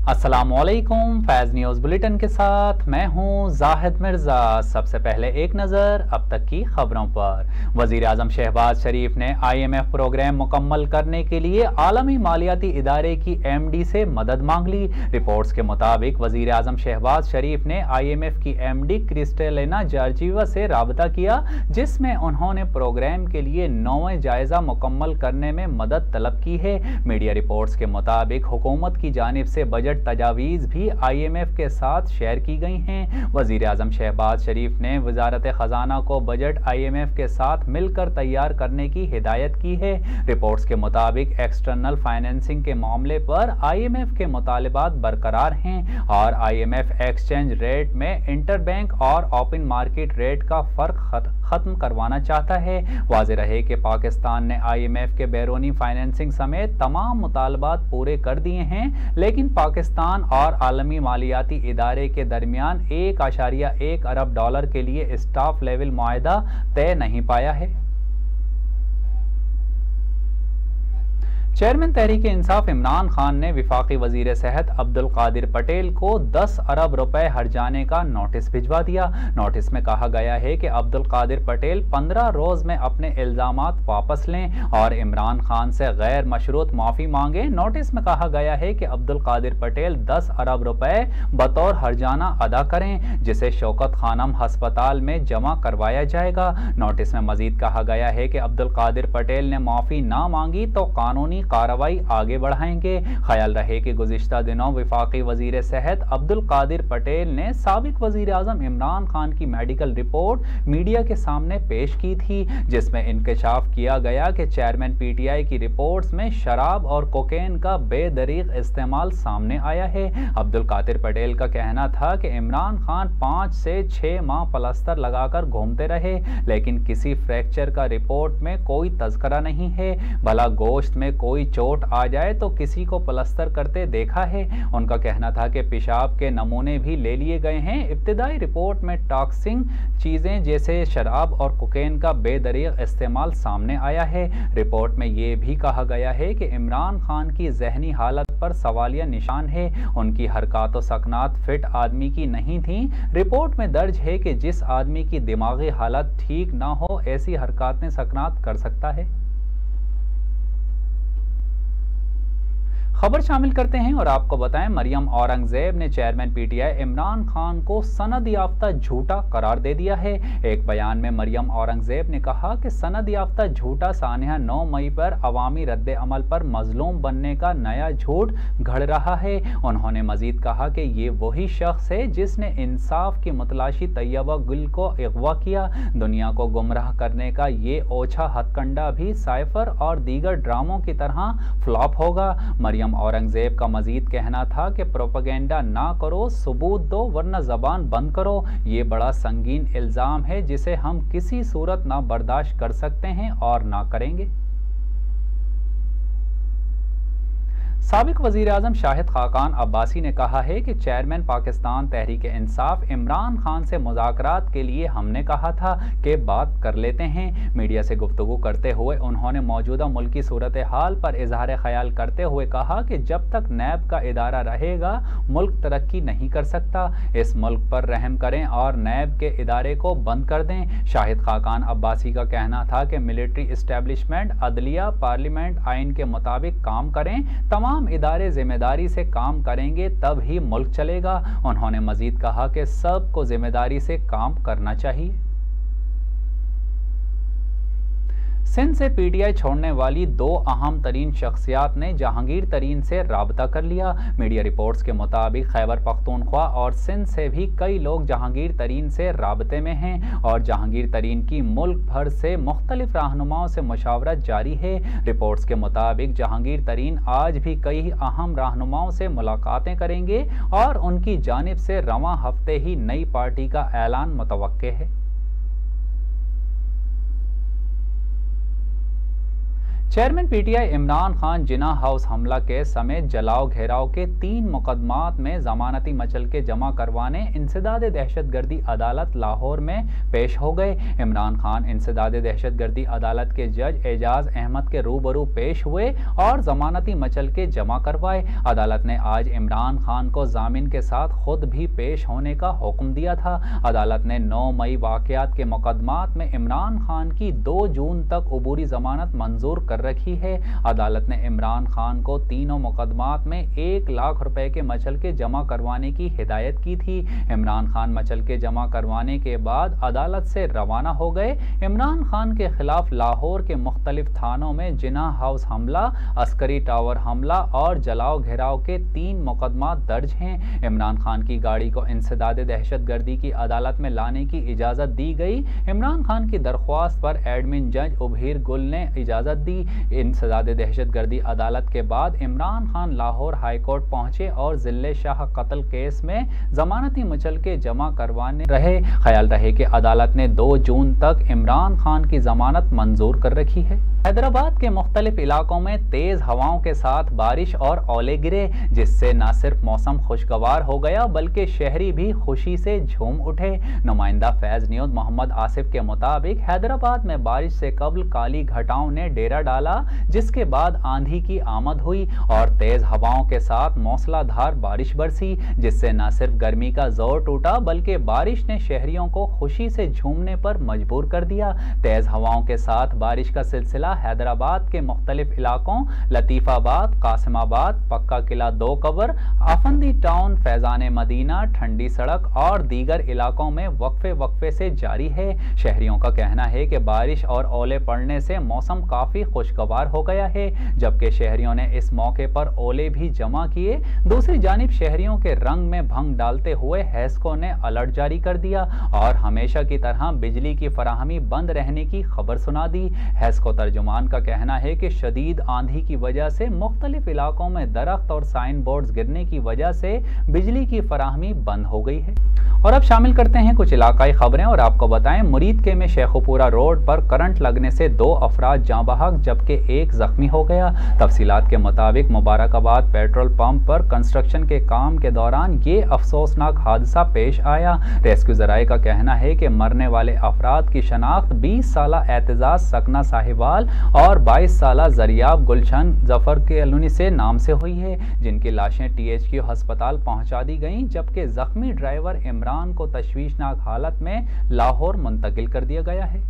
अस्सलामुअलैकुम। फैज़ news bulletin के साथ मैं हूं जाहिद मिर्ज़ा। सबसे पहले एक नज़र अब तक की खबरों पर। वज़ीर आज़म शहबाज शरीफ ने IMF प्रोग्राम मुकम्मल करने के लिए आलमी मालियाती इदारे की MD से मदद मांग ली। रिपोर्ट्स के मुताबिक वज़ीर आज़म शहबाज शरीफ ने IMF की MD क्रिस्टेलिना जॉर्जिवा से राबता किया, जिसमें उन्होंने प्रोग्राम के लिए 9वें जायज़ा मुकम्मल करने में मदद तलब की है। मीडिया रिपोर्ट्स के मुताबिक हुकूमत की जानिब से बजट तजावीज़ भी IMF के साथ शेयर की गई हैं। वज़ीर आज़म शहबाज शरीफ ने वज़ारत ख़जाना को बजट IMF के साथ मिलकर तैयार करने की हिदायत की है। रिपोर्ट्स के मुताबिक एक्सटर्नल फाइनेंसिंग के मामले पर IMF के मुतालबात बरकरार हैं और IMF एक्सचेंज रेट में इंटरबैंक और ओपन मार्केट रेट का फ़र्क ख़त्म करवाना चाहता है। वाज़ेह रहे कि पाकिस्तान ने IMF के बैरूनी फाइनेंसिंग समेत तमाम मुतालबात पूरे कर दिए हैं, लेकिन पाकिस्तान और आलमी मालियाती इदारे के दरमियान 1.1 अरब डॉलर के लिए स्टाफ लेवल मुआहदा तय नहीं पाया है। चेयरमैन तहरीक इंसाफ इमरान खान ने वफाकी वजीर सेहत अब्दुल कादिर पटेल को 10 अरब रुपए हर्जाने का नोटिस भिजवा दिया। नोटिस में कहा गया है कि अब्दुल कादिर पटेल 15 रोज में अपने इल्जामात वापस लें और इमरान खान से गैर मशरूत माफ़ी मांगे। नोटिस में कहा गया है कि अब्दुल कादिर पटेल 10 अरब रुपए बतौर हर्जाना अदा करें, जिसे शौकत खानम हस्पताल में जमा करवाया जाएगा। नोटिस में मजीद कहा गया है कि अब्दुल कादिर पटेल ने माफ़ी ना मांगी तो कानूनी कार्रवाई आगे बढ़ाएंगे। ख्याल रहे कि गुज़िश्ता दिनों वफाकी वजीर सेहत अब्दुल कादिर पटेल ने साबिक वजीर आज़म इमरान खान की मेडिकल रिपोर्ट मीडिया के सामने पेश की थी, जिसमें इंकशाफ किया गया कि चेयरमैन PTI की रिपोर्ट्स में शराब और कोकेन का बेदरीग इस्तेमाल सामने आया है। अब्दुल कादिर पटेल का कहना था कि इमरान खान 5 से 6 माह प्लास्टर लगाकर घूमते रहे, लेकिन किसी फ्रैक्चर का रिपोर्ट में कोई तज़करा नहीं है। भला गोश्त में कोई चोट आ जाए तो किसी को प्लास्टर करते देखा है। उनका कहना था कि पेशाब के नमूने भी ले लिए गए हैं। इब्तिदाई रिपोर्ट में टॉक्सिक चीज़ें जैसे शराब और कोकेन का बेदरीग इस्तेमाल सामने आया है। रिपोर्ट में ये भी कहा गया है कि इमरान खान की जहनी हालत पर सवालिया निशान है। उनकी हरकत व सकनात फिट आदमी की नहीं थी। रिपोर्ट में दर्ज है कि जिस आदमी की दिमागी हालत ठीक ना हो ऐसी हरकतें सकनात कर सकता है। खबर शामिल करते हैं और आपको बताएं, मरियम औरंगजेब ने चेयरमैन PTI इमरान खान को सनद याफ्ता झूठा करार दे दिया है। एक बयान में मरियम औरंगजेब ने कहा कि सनद याफ्ता झूठा सानिया 9 मई पर अवामी रद्द अमल पर मजलूम बनने का नया झूठ घड़ रहा है। उन्होंने मजीद कहा कि ये वही शख्स है जिसने इंसाफ की मुतलाशी तैयबा गुल को अगवा किया। दुनिया को गुमराह करने का ये ओछा हथकंडा भी साइफर और दीगर ड्रामों की तरह फ्लॉप होगा। मरियम औरंगजेब का मजीद कहना था कि प्रोपेगेंडा ना करो, सबूत दो वरना जबान बंद करो। ये बड़ा संगीन इल्ज़ाम है जिसे हम किसी सूरत ना बर्दाश्त कर सकते हैं और ना करेंगे। साबिक वज़ीर आज़म शाहिद खाकान अब्बासी ने कहा है कि चेयरमैन पाकिस्तान तहरीक इंसाफ इमरान खान से मुज़ाकरात के लिए हमने कहा था कि बात कर लेते हैं। मीडिया से गुफ्तगू करते हुए उन्होंने मौजूदा मुल्की सूरत हाल पर इजहार ख्याल करते हुए कहा कि जब तक नैब का इदारा रहेगा मुल्क तरक्की नहीं कर सकता। इस मुल्क पर रहम करें और नैब के इदारे को बंद कर दें। शाहिद खाकान अब्बासी का कहना था कि मिलिट्री इस्टेब्लिशमेंट, अदलिया, पार्लियामेंट आइन के मुताबिक काम करें। तमाम इदारे जिम्मेदारी से काम करेंगे तब ही मुल्क चलेगा। उन्होंने मजीद कहा कि सबको जिम्मेदारी से काम करना चाहिए। सिंध से PTI छोड़ने वाली 2 अहम तरीन शख्सियात ने जहांगीर तरीन से राबता कर लिया। मीडिया रिपोर्ट्स के मुताबिक खैबर पख्तूनख्वा और सिंध से भी कई लोग जहांगीर तरीन से राबते में हैं और जहांगीर तरीन की मुल्क भर से मुख्तलिफ रहनुमाओं से मुशावरत जारी है। रिपोर्ट्स के मुताबिक जहांगीर तरीन आज भी कई अहम रहनुमाओं से मुलाकातें करेंगे और उनकी जानिब से रवां हफ्ते ही नई पार्टी का ऐलान मुतवक्के है। चेयरमैन पीटीआई इमरान खान जिना हाउस हमला केस समेत जलाओ घेराव के 3 मुकदमात में जमानती मचल के जमा करवाने इंसदाद दहशतगर्दी अदालत लाहौर में पेश हो गए। इमरान खान इंसदाद दहशतगर्दी अदालत के जज एजाज अहमद के रूबरू पेश हुए और जमानती मचल के जमा करवाए। अदालत ने आज इमरान खान को जामीन के साथ खुद भी पेश होने का हुक्म दिया था। अदालत ने 9 मई वाकयात के मुकदमात में इमरान खान की 2 जून तक उबूरी जमानत मंजूर कर रखी है। अदालत ने इमरान खान को तीनों मुकदमात में 1 लाख रुपए के मचल के जमा करवाने की हिदायत की थी। इमरान खान मचल के जमा करवाने के बाद अदालत से रवाना हो गए। इमरान खान के खिलाफ लाहौर के मुख्तलिफ थानों में जिना हाउस हमला, अस्करी टावर हमला और जलाओ घेराव के 3 मुकदमात दर्ज हैं। इमरान खान की गाड़ी को इंसदाद दहशतगर्दी की अदालत में लाने की इजाजत दी गई। इमरान खान की दरख्वास्त पर एडमिन जज उबीर गुल ने इजाजत दी। इंसदाद दहशतगर्दी अदालत के बाद इमरान खान लाहौर हाईकोर्ट पहुंचे और जिले शाह कत्ल केस में जमानती मचल के जमा करवाने रहे। ख्याल रहे कि अदालत ने 2 जून तक इमरान खान की जमानत मंजूर कर रखी है। हैदराबाद के मुख्तलिफ इलाकों में तेज हवाओं के साथ बारिश और ओले गिरे, जिससे न सिर्फ मौसम खुशगवार हो गया बल्कि शहरी भी खुशी से झूम उठे। नुमाइंदा फैज न्यूज मोहम्मद आसिफ के मुताबिक हैदराबाद में बारिश से कबल काली घटाओं ने डेरा डाला, जिसके बाद आंधी की आमद हुई और तेज हवाओं के साथ मौसलाधार बारिश बरसी, जिससे न सिर्फ गर्मी का जोर टूटा बल्कि बारिश ने शहरियों को खुशी से झूमने पर मजबूर कर दिया। तेज हवाओं के साथ बारिश का सिलसिला हैदराबाद के मुख्तलिफ इलाकों लतीफाबाद, कासिमाबाद, पक्का किला 2 कबर, आफंदी टाउन, फैजान मदीना, ठंडी सड़क और दीगर इलाकों में वक्फे से जारी है। शहरियों का कहना है कि बारिश और ओले पड़ने से मौसम काफी खुशगवार हो गया है, जबकि शहरियों ने इस मौके पर ओले भी जमा किए। दूसरी जानिब शहरियों के रंग में भंग डालते हुए हैस्को ने अलर्ट जारी कर दिया और हमेशा की तरह बिजली की फराहमी बंद रहने की खबर सुना दी। हैस्को तर्जुमान का कहना है कि शदीद आंधी की वजह से मुख्तलिफ इलाकों में दरख्त और साइन बोर्ड्स गिरने की वजह से बिजली की फराहमी बंद हो गई है। और अब शामिल करते हैं कुछ इलाकाई खबरें और आपको बताएं, मुरीदके में शेखुपुरा रोड पर करंट लगने से 2 अफराद जाँ बहक जबकि 1 जख्मी हो गया। तफसीलात के मुताबिक मुबारकाबाद पेट्रोल पंप पर कंस्ट्रक्शन के काम के दौरान ये अफसोसनाक हादसा पेश आया। रेस्क्यू जराये का कहना है कि मरने वाले अफराद की शनाख्त 20 साला एतजाज सकना साहिवाल और 22 साला जरियाब गुलशन जफर कॉलोनी से नाम से हुई है, जिनकी लाशें THQ अस्पताल पहुंचा दी गईं, जबकि जख्मी ड्राइवर इमरान को तशवीशनाक हालत में लाहौर मुंतकिल कर दिया गया है।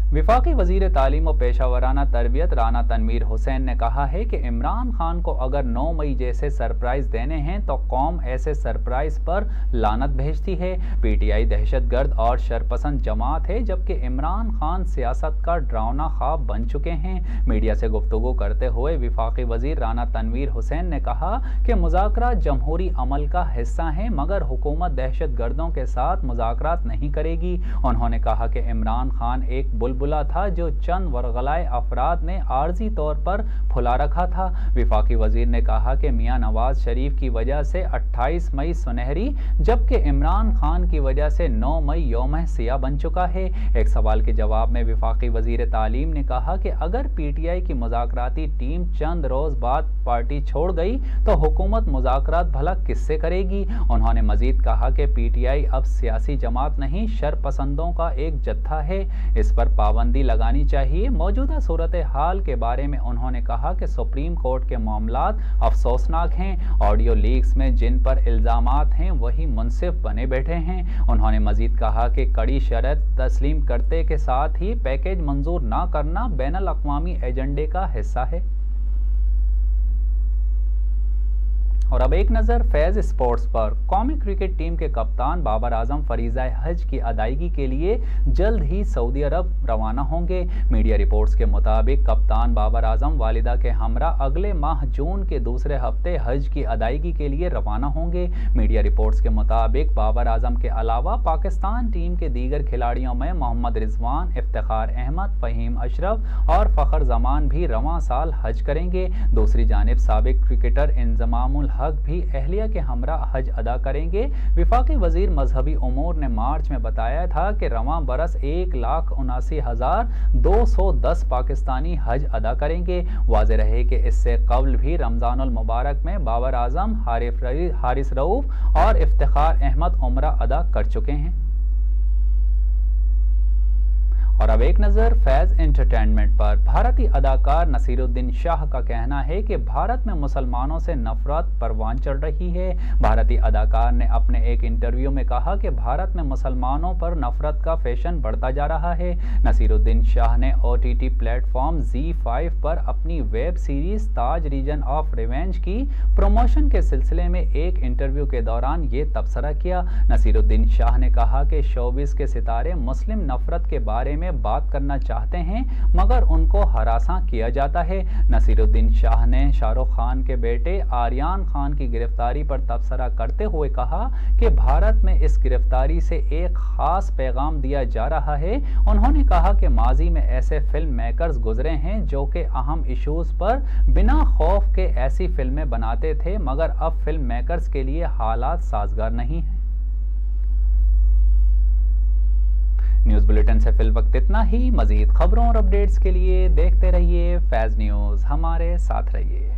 विफाकी वजीर तालीम और पेशावराना तरबियत राना तनवीर हुसैन ने कहा है कि इमरान खान को अगर 9 मई जैसे सरप्राइज देने हैं तो कौम ऐसे सरप्राइज पर लानत भेजती है। PTI दहशतगर्द और शरपसंद जमात है, जबकि इमरान खान सियासत का डरावना ख्वाब बन चुके हैं। मीडिया से गुफ्तगू करते हुए विफाकी वजीर राना तनवीर हुसैन ने कहा कि मुज़ाकरात जमहूरी अमल का हिस्सा हैं, मगर हुकूमत दहशतगर्दों के साथ मुज़ाकरात नहीं करेगी। उन्होंने कहा कि इमरान खान एक बुलबुला था जो चंद वरगलाए अफराद ने आर्जी तौर पर फुला रखा था। विफाकी वजीर ने कहा कि मियां नवाज शरीफ की वजह से 28 मई सुनहरी, जबकि इमरान खान की वजह से 9 मई यौम सिया बन चुका है। एक सवाल के जवाब में विफाकी वजीर तालीम ने कहा कि अगर PTI की मुज़ाकराती टीम चंद रोज बाद पार्टी छोड़ गई तो हुकूमत मुज़ाकरात भला किससे करेगी। उन्होंने मजीद कहा कि PTI अब सियासी जमात नहीं, शरपसंदों का एक जत्था है, इस पर पाबंदी लगानी चाहिए। मौजूदा सूरत हाल के बारे में उन्होंने कहा कि सुप्रीम कोर्ट के मामलात अफसोसनाक हैं। ऑडियो लीक्स में जिन पर इल्ज़ामात हैं वही मुनसिफ बने बैठे हैं। उन्होंने मजीद कहा कि कड़ी शर्त तस्लीम करते के साथ ही पैकेज मंजूर ना करना बैनुल अक़वामी एजेंडे का हिस्सा है। और अब एक नज़र फैज़ स्पोर्ट्स पर। कौमी क्रिकेट टीम के कप्तान बाबर आजम फरीज़ा हज की अदायगी के लिए जल्द ही सऊदी अरब रवाना होंगे। मीडिया रिपोर्ट्स के मुताबिक कप्तान बाबर आजम वालिदा के हमरा अगले माह जून के दूसरे हफ्ते हज की अदायगी के लिए रवाना होंगे। मीडिया रिपोर्ट्स के मुताबिक बाबर आजम के अलावा पाकिस्तान टीम के दीगर खिलाड़ियों में मोहम्मद रिजवान, इफ्तिखार अहमद, फ़हीम अशरफ और फ़खर जमान भी रवां साल हज करेंगे। दूसरी जानिब साबिक क्रिकेटर इंजमामुल हक भी अहलिया के हमरा हज अदा करेंगे। विफाकी वजीर मजहबी उमूर ने मार्च में बताया था कि रवां बरस 1,79,210 पाकिस्तानी हज अदा करेंगे। वाज़ेह रहे कि इससे कबल भी रमज़ानुल मुबारक में बाबर आजम, हारिस रऊफ और इफ्तिखार अहमद उम्रा अदा कर चुके हैं। और अब एक नज़र फैज़ एंटरटेनमेंट पर। भारतीय अदाकार नसीरुद्दीन शाह का कहना है कि भारत में मुसलमानों से नफरत परवान चढ़ रही है। भारतीय अदाकार ने अपने एक इंटरव्यू में कहा कि भारत में मुसलमानों पर नफरत का फैशन बढ़ता जा रहा है। नसीरुद्दीन शाह ने OTT प्लेटफॉर्म ZEE5 पर अपनी web series Taj reign of revenge की प्रमोशन के सिलसिले में एक इंटरव्यू के दौरान ये तबसरा किया। नसीरुद्दीन शाह ने कहा कि शोबिस के सितारे मुस्लिम नफरत के बारे में बात करना चाहते हैं मगर उनको हरासा किया जाता है। नसीरुद्दीन शाह ने शाहरुख खान के बेटे आर्यन खान की गिरफ्तारी पर तबसरा करते हुए कहा कि भारत में इस गिरफ्तारी से एक खास पैगाम दिया जा रहा है। उन्होंने कहा कि माजी में ऐसे फिल्म मेकर्स गुजरे हैं जो कि अहम इश्यूज पर बिना खौफ के ऐसी फिल्में बनाते थे मगर अब फिल्म मेकर्स के लिए हालात साजगार नहीं हैं। न्यूज़ बुलेटिन से फिल वक्त इतना ही। मजीद खबरों और अपडेट्स के लिए देखते रहिए फैज़ न्यूज़, हमारे साथ रहिए।